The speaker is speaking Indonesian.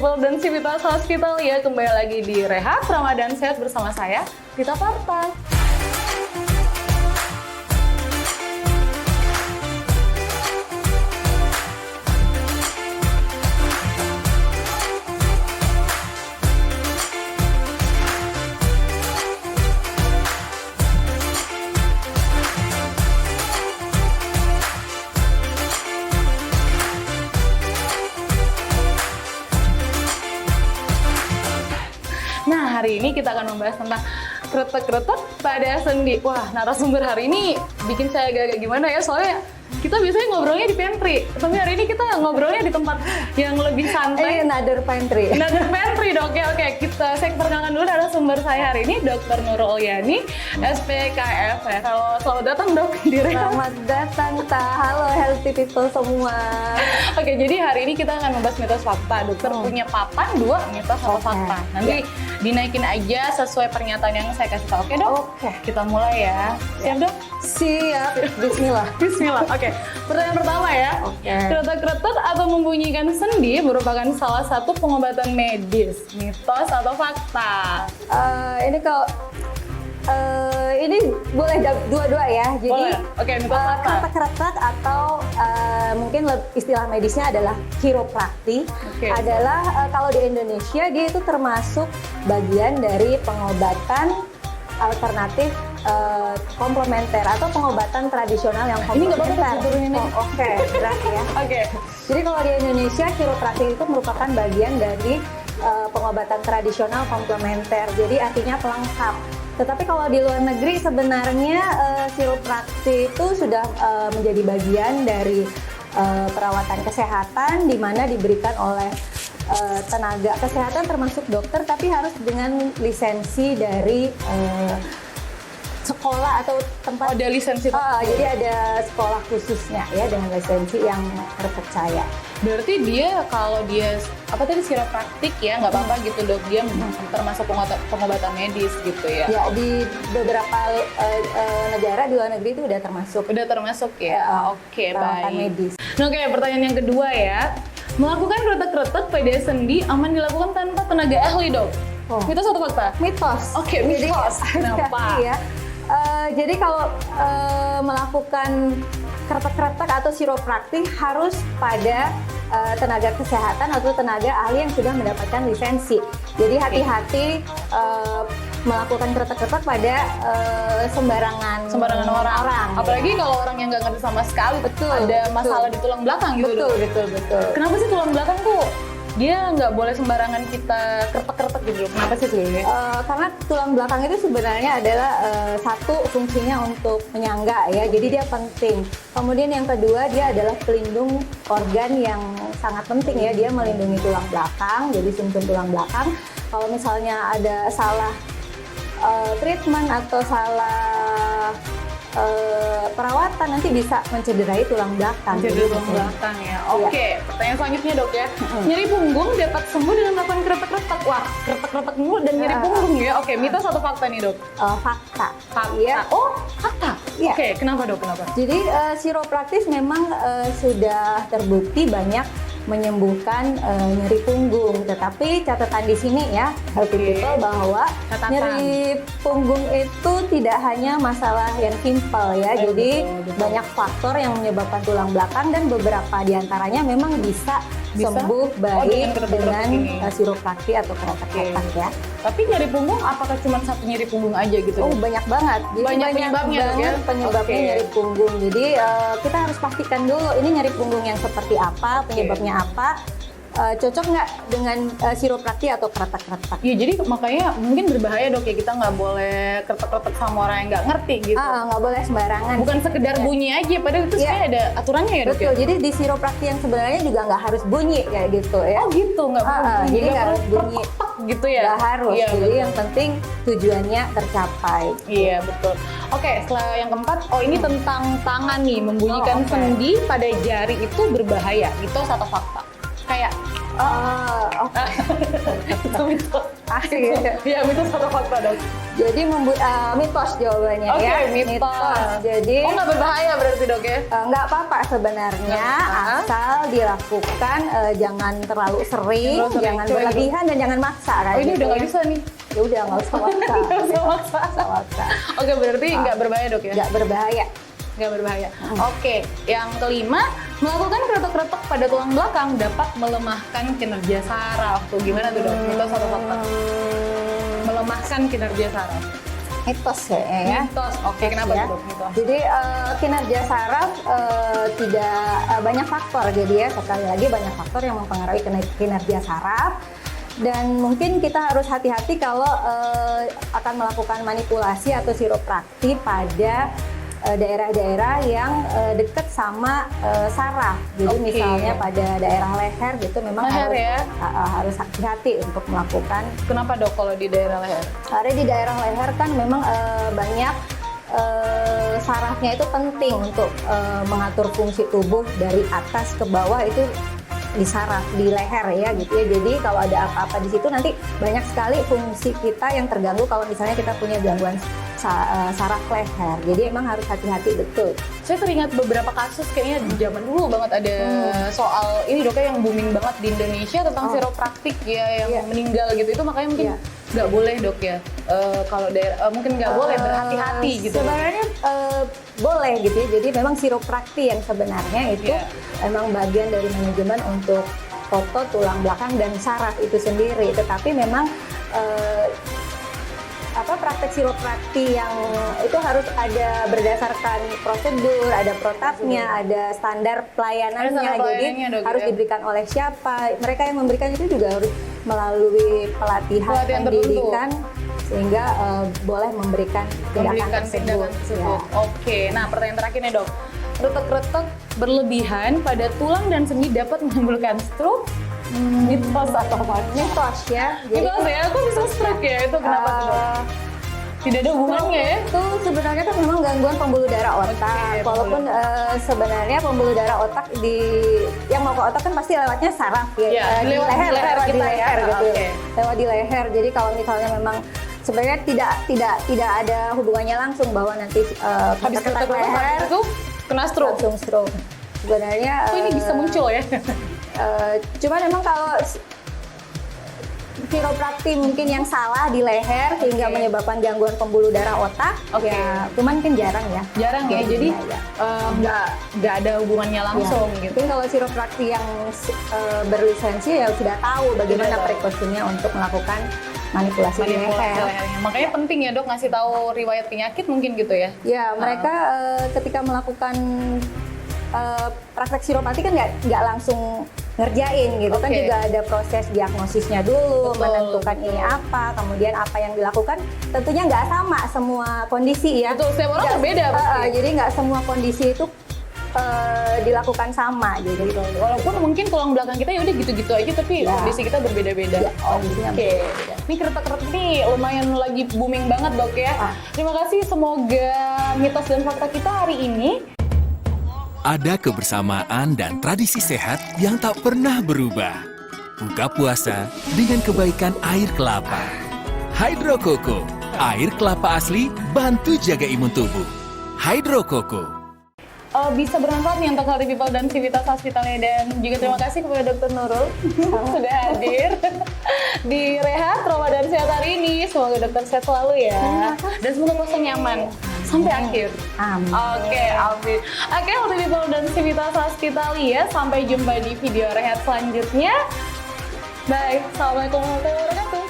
Konsultansi Vitas Hospital ya, kembali lagi di Rehab Ramadan Sehat bersama saya, Tita Parta. Nah, hari ini kita akan membahas tentang kretek-kretek pada sendi. Wah, narasumber hari ini bikin saya agak-agak gimana ya, soalnya kita biasanya ngobrolnya di pantry, tapi hari ini kita ngobrolnya di tempat yang lebih santai. Another pantry. Another pantry, dok. Ya, oke. Saya perkenalkan dulu narasumber saya hari ini, Dr. Nurul Yani, SPKF. Ya. Kalau selamat datang, dok, di Rehab. Selamat datang, halo healthy people semua. Oke, jadi hari ini kita akan membahas mitos fakta. Dokter punya papan 2 mitos atau fakta. Nanti dinaikin aja sesuai pernyataan yang saya kasih tahu. Oke, dok? Oke. Kita mulai ya. Siap, dok? Siap. Bismillah. Bismillah. Oke. Pertanyaan pertama ya. Oke. Kretek-kretek atau membunyikan sendi merupakan salah satu pengobatan medis. Mitos atau fakta? Ini kalau ini boleh dua-dua ya. Jadi Boleh. Oke, mitos fakta. kretek-kretek atau mungkin istilah medisnya adalah kiropraktik. Oke. Adalah kalau di Indonesia dia itu termasuk bagian dari pengobatan alternatif komplementer atau pengobatan tradisional yang Ini nggak komplementer. apa-apa, turunin aja. Oke, berat ya. Oke. Jadi kalau di Indonesia kiropraktik itu merupakan bagian dari pengobatan tradisional komplementer. Jadi artinya pelengkap. Tetapi kalau di luar negeri sebenarnya kiropraktik itu sudah menjadi bagian dari perawatan kesehatan di mana diberikan oleh tenaga kesehatan termasuk dokter, tapi harus dengan lisensi dari sekolah atau tempat. Ada lisensi. Jadi ada sekolah khususnya ya dengan lisensi yang terpercaya. Berarti dia kalau dia apa tadi kiropraktik ya nggak apa-apa gitu, dok, dia termasuk pengobatan medis gitu ya. Ya, di beberapa negara di luar negeri itu udah termasuk. Udah termasuk ya. Oke, perawatan baik. medis. Nah, oke, pertanyaan yang kedua ya. Melakukan kretek-kretek pada sendi aman dilakukan tanpa tenaga ahli, dok? Oh. Mitos atau fakta? Mitos. Oke, mitos. Kenapa? Iya. Jadi kalau melakukan kretek-kretek atau kiropraktik harus pada tenaga kesehatan atau tenaga ahli yang sudah mendapatkan lisensi. Jadi hati-hati melakukan kretek-kretek pada sembarangan orang. Apalagi kalau orang yang nggak ngerti sama sekali, Betul, ada betul. masalah di tulang belakang gitu, dok. Betul. Kenapa sih tulang belakang tuh dia nggak boleh sembarangan kita kretek-kretek gitu, dok? Kenapa sih sebenarnya? Karena tulang belakang itu sebenarnya adalah satu fungsinya untuk menyangga ya, jadi dia penting. Kemudian yang kedua dia adalah pelindung organ yang sangat penting ya, dia melindungi tulang belakang, jadi sumsum tulang belakang. Kalau misalnya ada salah treatment atau salah perawatan nanti bisa mencederai tulang belakang. Jadi tulang belakang ya. Oke, pertanyaan selanjutnya, dok ya. Nyeri punggung dapat sembuh dengan melakukan kretek-kretek. Wah, kretek-kretek mulu dan nyeri punggung ya. Oke, mitos atau fakta nih, dok? Fakta. Fakta. Iya. Oh, fakta. Iya. Oke, kenapa, dok? Kenapa? Jadi kiropraktis memang sudah terbukti banyak menyembuhkan nyeri punggung. Tetapi catatan di sini ya, healthy people, bahwa Catatan. nyeri punggung itu tidak hanya masalah yang simpel ya. Jadi betul. banyak faktor yang menyebabkan tulang belakang dan beberapa diantaranya memang bisa sembuh baik dengan kiropraktik atau kretek-kretek ya. Tapi nyeri punggung apakah cuma satu nyeri punggung aja gitu? Oh, Dok? banyak banget. Jadi Banyak penyebabnya, dok, ya? penyebabnya Oke. nyeri punggung. Jadi kita harus pastikan dulu ini nyeri punggung yang seperti apa, penyebabnya apa, cocok nggak dengan kiropraktik atau kretek-kretek. Iya, jadi makanya mungkin berbahaya, dok ya, kita nggak boleh kretek-kretek sama orang yang nggak ngerti gitu. Nggak boleh sembarangan. Bukan sekedar bunyi aja, padahal itu sebenarnya ada aturannya ya, dok? Betul. Ya? Jadi di kiropraktik yang sebenarnya juga nggak harus bunyi kayak gitu ya. Oh gitu, nggak perlu. Jadi nggak harus bunyi. Gitu ya? Nggak harus. Iya, Jadi betul. yang penting tujuannya tercapai. Iya, betul. Oke, setelah yang keempat, ini tentang tangan nih, membunyikan oke. sendi pada jari itu berbahaya, mitos atau fakta? Kayak Oke. Itu mitos. Asik ya. Iya, mitos atau fakta dok? Jadi mitos jawabannya Oke, ya. mitos. Jadi Oh, nggak berbahaya berarti dok ya? nggak apa-apa sebenarnya, Nggak apa-apa. asal dilakukan jangan terlalu sering, Terlalu sering, jangan cuy. berlebihan dan jangan maksa kan. Oh, ini udah nggak bisa nih. Ya udah nggak usah maksa. Nggak usah maksa. Nggak usah maksa. Oke, berarti nggak berbahaya dok ya? Nggak berbahaya. Nggak berbahaya. Oke, yang kelima, melakukan kretek-kretek pada tulang belakang dapat melemahkan kinerja saraf. Tuh gimana tuh dok? Mitos atau fakta? Melemahkan kinerja saraf. Mitos kayaknya ya. Mitos. Oke, kenapa Ya. tuh dok? Mitos. Jadi kinerja saraf tidak banyak faktor. Jadi ya sekali lagi banyak faktor yang mempengaruhi kinerja saraf. Dan mungkin kita harus hati-hati kalau akan melakukan manipulasi atau siropraktik pada daerah-daerah yang dekat sama saraf. Jadi Oke. misalnya pada daerah leher gitu memang Leher harus ya? harus hati-hati untuk melakukan. Kenapa dok kalau di daerah leher? Karena di daerah leher kan memang banyak sarafnya itu penting untuk mengatur fungsi tubuh dari atas ke bawah itu di saraf, di leher ya gitu ya. Jadi kalau ada apa-apa di situ nanti banyak sekali fungsi kita yang terganggu kalau misalnya kita punya gangguan saraf leher. Jadi emang harus hati-hati betul. Saya teringat beberapa kasus kayaknya di zaman dulu banget ada soal ini dok yang booming banget di Indonesia tentang siropraktik ya yang Iya. meninggal gitu, itu makanya mungkin Iya. nggak boleh dok ya. Kalau daerah mungkin nggak boleh, berhati-hati gitu. Sebenarnya boleh gitu ya. Jadi memang siropraktik yang sebenarnya itu Iya. emang bagian dari manajemen untuk otot, tulang belakang dan saraf itu sendiri. Tetapi memang praktek siropraktik yang itu harus ada berdasarkan prosedur, ada protapnya, ada standar pelayanannya. Ada standar Jadi pelayanannya, Dok, harus ya. diberikan oleh siapa? Mereka yang memberikan itu juga harus melalui pelatihan Pelatihan tertentu. pendidikan sehingga boleh memberikan tindakan tersebut. Ya. Oke, nah pertanyaan terakhir nih dok. Retek-retek berlebihan pada tulang dan sendi dapat menimbulkan stroke? Mitos atau fakta? Mitos ya. Mitos ya, aku bisa stroke ya, itu kenapa tuh dok? Tidak ada hubungannya ya? Itu sebenarnya kan memang gangguan pembuluh darah otak. Oke, Walaupun sebenarnya pembuluh darah otak yang mau ke otak kan pasti lewatnya saraf ya. Iya, Di lewat leher, leher lewat di kita ya. leher gitu. Oke. Lewat di leher. Jadi kalau misalnya memang sebenarnya tidak ada hubungannya langsung bahwa nanti Habis ketak retek-retek itu kena stroke? langsung stroke. Sebenarnya Kok ini bisa muncul ya? cuman memang kalau kiropraktik mungkin yang salah di leher sehingga Oke. menyebabkan gangguan pembuluh darah otak, Oke. ya cuman kan jarang ya. Jarang ya, jadi ya. nggak ada hubungannya langsung gitu. Mungkin kalau siropraktik yang berlisensi ya sudah tahu bagaimana Sudah tahu. precautionnya untuk melakukan manipulasi di Manipulasi leher. lehernya. Makanya penting ya dok ngasih tahu riwayat penyakit mungkin gitu ya. Ya, mereka ketika melakukan praktek siropraktik kan nggak langsung ngerjain gitu kan, Oke. juga ada proses diagnosisnya dulu, Betul, menentukan betul. ini apa, kemudian apa yang dilakukan tentunya nggak sama semua kondisi ya. Betul, setiap orang Nggak- berbeda pasti. jadi nggak semua kondisi itu dilakukan sama jadi. Walaupun mungkin tulang belakang kita ya udah gitu-gitu aja, tapi Ya. kondisi kita berbeda-beda. Ya, kondisinya Oke. Ini kretek-kretek nih lumayan lagi booming banget dok ya. Ah. Terima kasih, semoga mitos dan fakta kita hari ini Ada kebersamaan dan tradisi sehat yang tak pernah berubah. Buka puasa dengan kebaikan air kelapa. Hydro Coco, air kelapa asli bantu jaga imun tubuh. Hydro Coco. bisa bermanfaat nih untuk Healthy People dan Civitas Hospitalia, dan juga terima kasih kepada Dr. Nurul sudah hadir di Rehat Ramadan Sehat hari ini. Semoga dokter sehat selalu ya, dan semoga puasa nyaman sampai akhir. Amin. Oke, amin. Oke, Healthy People dan Civitas Hospitalia, sampai jumpa di video Rehat selanjutnya. Bye. Assalamualaikum warahmatullahi wabarakatuh.